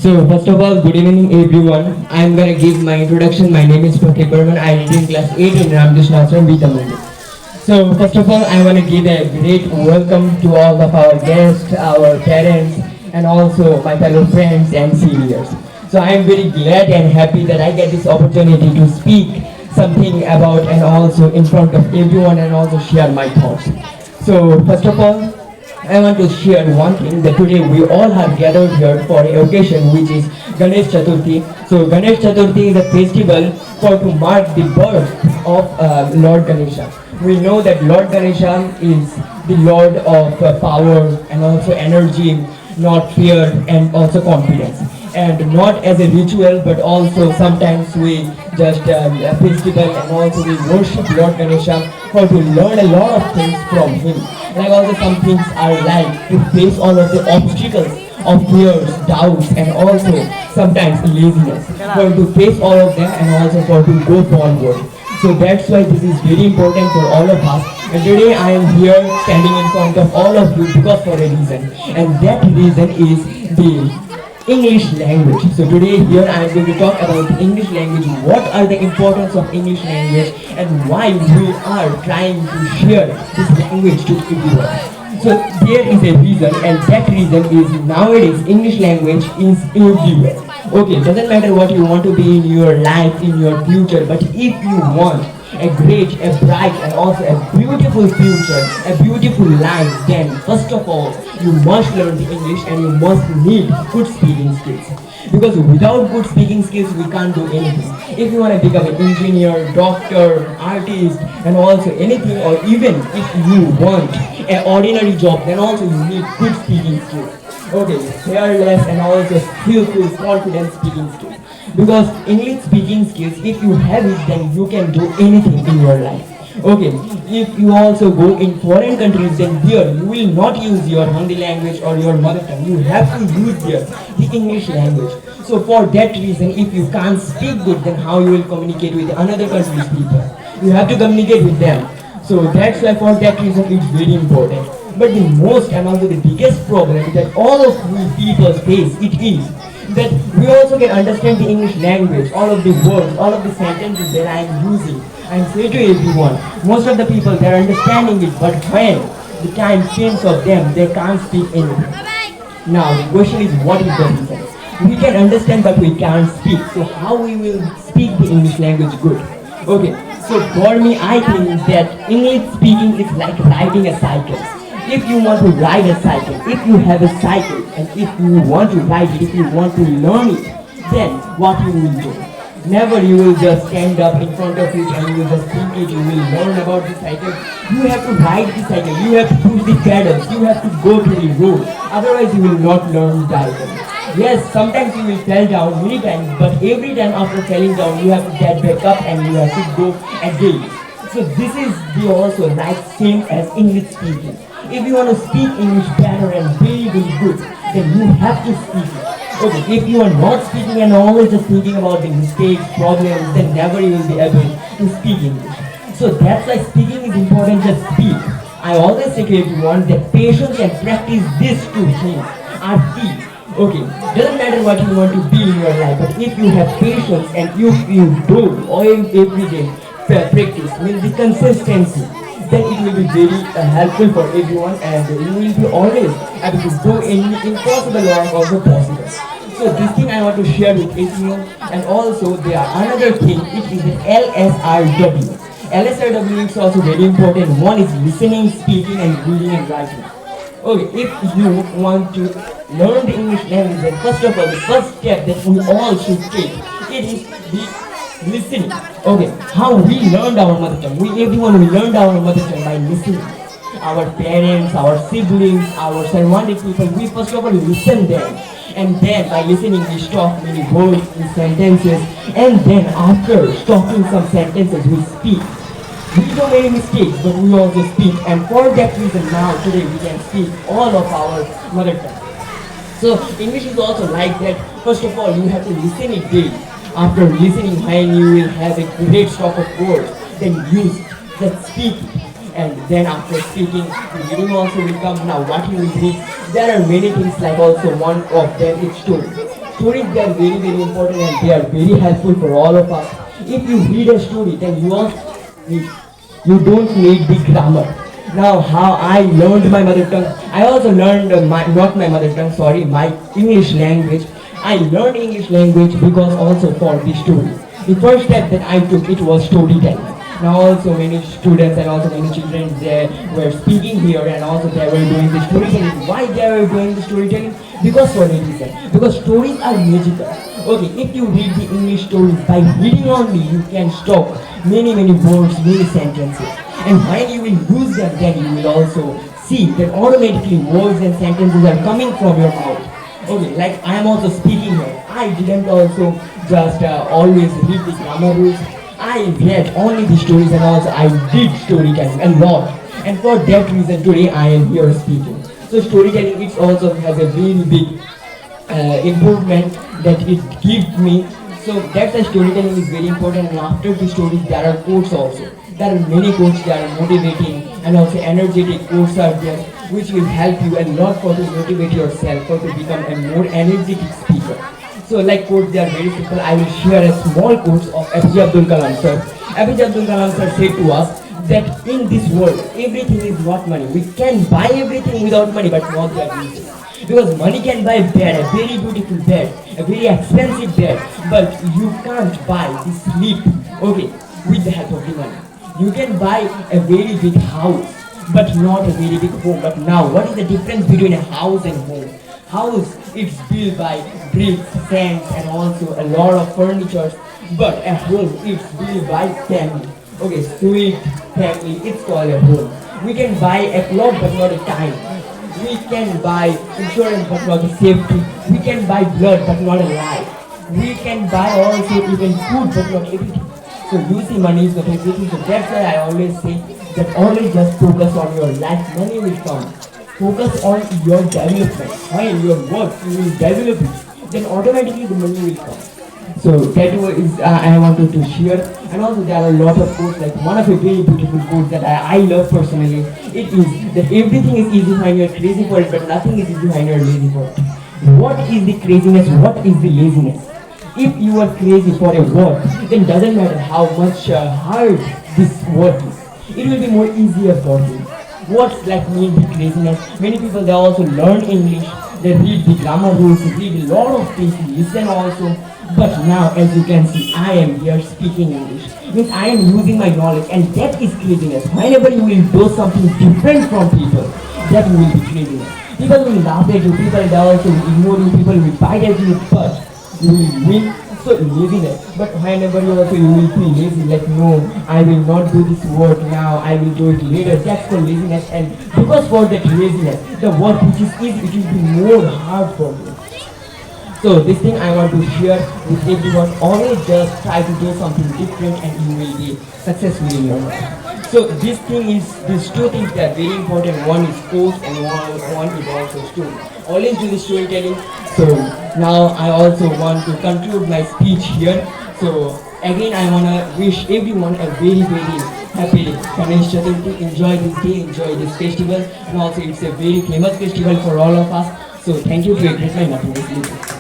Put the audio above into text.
So first of all, good evening everyone. I am gonna give my introduction. My name is Pratik Burman. I read in class 8 in Ramkrishna Ashram, Vitamandi. So first of all, I want to give a great welcome to all of our guests, our parents, and also my fellow friends and seniors. So I am very glad and happy that I get this opportunity to speak something about and also in front of everyone and also share my thoughts. So first of all, I want to share one thing that today we all have gathered here for an occasion which is Ganesh Chaturthi. So Ganesh Chaturthi is a festival for to mark the birth of Lord Ganesha. We know that Lord Ganesha is the Lord of power and also energy, not fear and also confidence. And not as a ritual but also sometimes we just a festival and also we worship Lord Ganesha for to learn a lot of things from him. Like also some things are like to face all of the obstacles of fears, doubts and also sometimes laziness. For to face all of them and also for to go forward. So that's why this is very important for all of us. And today I am here standing in front of all of you because for a reason. And that reason is the English language. So today here I am going to talk about the English language, what are the importance of English language and why we are trying to share this language to everyone. So there is a reason and that reason is nowadays English language is everywhere. Okay, it doesn't matter what you want to be in your life, in your future, but if you want a great, a bright and also a beautiful future, a beautiful life, then first of all, you must learn the English and you must need good speaking skills. Because without good speaking skills, we can't do anything. If you want to become an engineer, doctor, artist, and also anything, or even if you want an ordinary job, then also you need good speaking skills. Okay, fearless and also skillful, confident speaking skills. Because English speaking skills, if you have it, then you can do anything in your life. Okay, if you also go in foreign countries, then here you will not use your Hindi language or your mother tongue. You have to use there the English language. So for that reason, if you can't speak good, then how you will communicate with another country's people? You have to communicate with them. So that's why for that reason it's very important. But the most and also the biggest problem that all of we people face, it is that we also can understand the English language, all of the words, all of the sentences that I am using. And say to everyone, most of the people they are understanding it, but when the time comes of them, they can't speak anything. Now the question is, what is the reason? We can understand but we can't speak. So how we will speak the English language good? Okay, so for me I think that English speaking is like riding a cycle. If you want to ride a cycle, if you have a cycle and if you want to ride it, if you want to learn it, then what you will do? Never you will just stand up in front of it and you will just think it, you will learn about the cycle. You have to ride the cycle, you have to push the pedals, you have to go to the road. Otherwise you will not learn the cycle. Yes, sometimes you will fall down many times, but every time after falling down you have to get back up and you have to go again. So this is the also like same as English speaking. If you want to speak English better and very good, then you have to speak it. Okay, if you are not speaking and always just thinking about the mistakes, problems, then never you will be able to speak English. So that's why speaking is important, just speak. I always say to everyone that patience and practice these two things are key. Okay, doesn't matter what you want to be in your life, but if you have patience and if you do all every day practice, means the consistency, then it will be very helpful for everyone and you will be always able to do any impossible work also possible. So this thing I want to share with everyone, and also there are another thing, it is the LSRW. LSRW is also very important. One is listening, speaking and reading and writing. Okay, if you want to learn the English language, then first of all, the first step that we all should take, it is the listening. Okay, how we learned our mother tongue. Everyone we learned our mother tongue by listening. Our parents, our siblings, our surrounding people, we first of all listen them. And then by listening we stop many words and sentences. And then after stopping some sentences we speak. We do many mistakes but we also speak. And for that reason now today we can speak all of our mother tongue. So English is also like that. First of all you have to listen it daily. After listening when you will have a great stock of words, then use it, then speak it. And then after speaking, the reading also will come. Now what you will read, there are many things like also one of them is to Stories, they are very very important and they are very helpful for all of us. If you read a story, then you don't need the grammar. Now, how I learned my mother tongue, I also learned not my mother tongue, sorry, my English language. I learned English language because also for the story. The first step that I took, it was storytelling. Now also many students and also many children, they were speaking here and also they were doing the storytelling. Why they were doing the storytelling? Because for a reason. Because stories are magical. Okay, if you read the English stories, by reading only you can stop many words, many sentences. And when you will use them, then you will also see that automatically words and sentences are coming from your mouth. Okay, like I am also speaking here. I didn't also just always read the grammar rules. I read only the stories and also I did storytelling a lot. And for that reason today I am here speaking. So storytelling, it also has a very big improvement that it gives me. So that's why storytelling is very important, and after the stories there are quotes also. There are many quotes that are motivating and also energetic quotes are there which will help you a lot for to motivate yourself or to become a more energetic speaker. So like quotes, they are very simple. I will share a small quotes of APJ Abdul Kalam sir. APJ Abdul Kalam sir said to us that in this world everything is not money. We can buy everything without money but not that riches. Because money can buy a bed, a very beautiful bed, a very expensive bed, but you can't buy the sleep, okay, with the help of the money. You can buy a very big house, but not a very big home. But now, what is the difference between a house and home? House, it's built by bricks, sand, and also a lot of furniture. But a home, it's built by family. Okay, sweet family, it's called a home. We can buy a clock, but not a time. We can buy insurance but not the safety. We can buy blood but not a life. We can buy also even food but not everything. So you see money is not everything. So that's why I always say that always just focus on your life. Money will come. Focus on your development. While your work you will develop it, then automatically the money will come. So that is I wanted to share, and also there are a lot of quotes. Like one of the very beautiful quotes that I love personally. It is that everything is easy when you are crazy for it, but nothing is easy when you are lazy for it. What is the craziness? What is the laziness? If you are crazy for a work, then doesn't matter how much hard this work is. It will be more easier for you. What's like mean the craziness? Many people, they also learn English. They read the grammar rules. They read a lot of things. Listen also. But now, as you can see, I am here speaking English. Means I am using my knowledge, and that is craziness. Whenever you will do something different from people, that will be craziness. People will laugh at you, people will also ignore you, people will bite at you, but you will win. So laziness. But whenever you will feel lazy, like no, I will not do this work now, I will do it later. That's called laziness, and because for that laziness, the work which is easy, it will be more hard for you. So this thing I want to share with everyone. Always just try to do something different and you will be successful in your life. So these two things that are very important. One is quotes and one is also story. Always do the storytelling. So now I also want to conclude my speech here. So again I want to wish everyone a very happy Ganesh Chaturthi. Enjoy this day, enjoy this festival, and also it's a very famous festival for all of us. So thank you for your great mind.